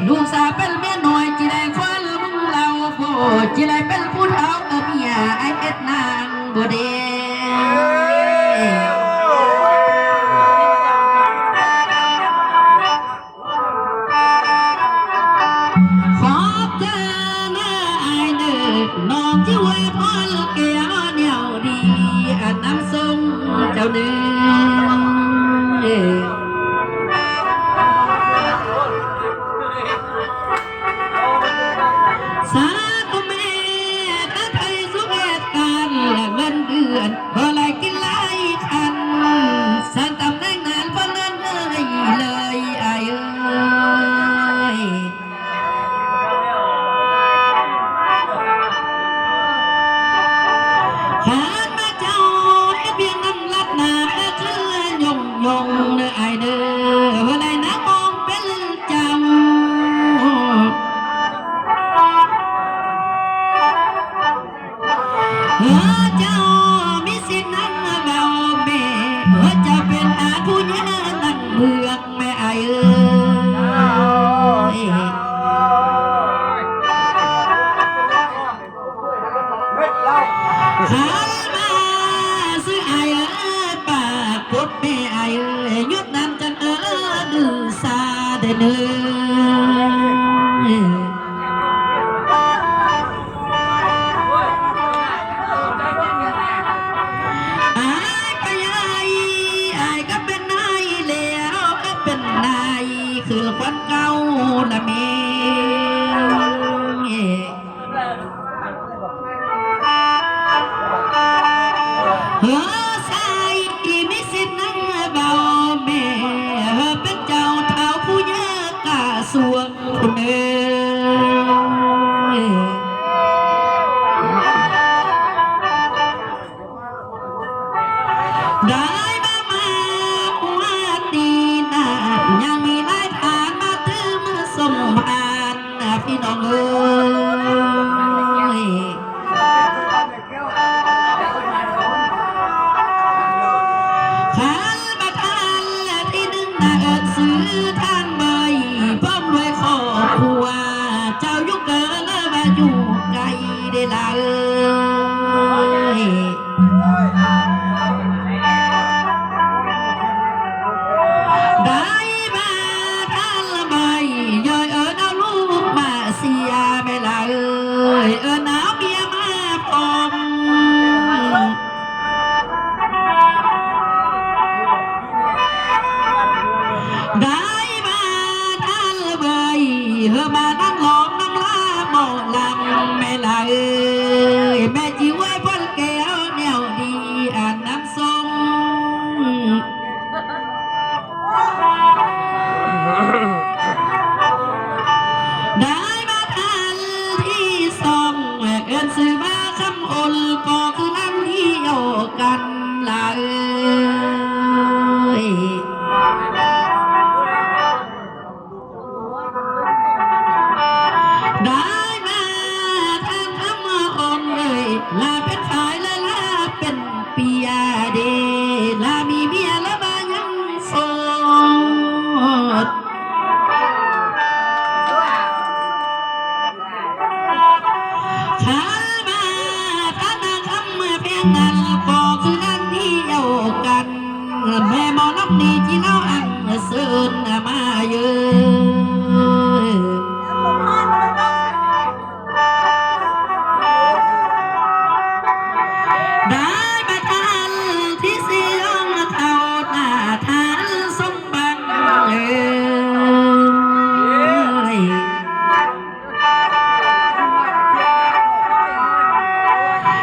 ลูกสาวเป็นเมียน้อยจีได้คนมึงเราโบจีได้เป็นผู้เฒ่าเมียไอเอ็ดนางบ่เดขอบเจอหน้าไอเด้อน้องที่ไว้พ่อลูกแก้วเหนียวดีอันน้ำทรงเจ้าเนื้อสาธุแม่ตาไทยสุขเหตุการณ์และเงินเดือนพอไรกินไรคันสันตำแหน่งนานพอเงินเลยไอเอ้ยหานมาเจ้าเพียงน้ำลัดหนาเชื่อยงเนื้อไอเด้อพอไรนะมองเป็นเจ้าเจ้ามีสิทธิ์นั่งเบาแม่จะเป็นอาผู้ยืนนั่งเมืองแม่ไอเอ้ยหามาซื้อไอเอ้ยปากกดแม่ไอเอ้ยยุดน้ำจันดื้อซาเดเนื้อคือควันเก่าละเมเฮ้อใส่มีสิทธิ์นั่งเบาแม่เป็นเจ้าเท้าผู้เยอะกะสวงคุณเอ๋ได้มาหัวตีนายังมีหลายทางมาตื้อมือสมภารพี่น้องเอ้ยขันมาทานที่หนึ่งนาเอิญซื้อทานใบพร้อมด้วยครอบครัวเจ้ายุกเกินมาอยู่ไกลได้ละเอ้ยได้มาท่านละไม่ย่อยเอาลูกมาเสียไม่ละเอ้ยเอาเมียมาปองได้มาท่านละไม่มานั่งหลอกนั่งลาหมอลำไม่ละเอ้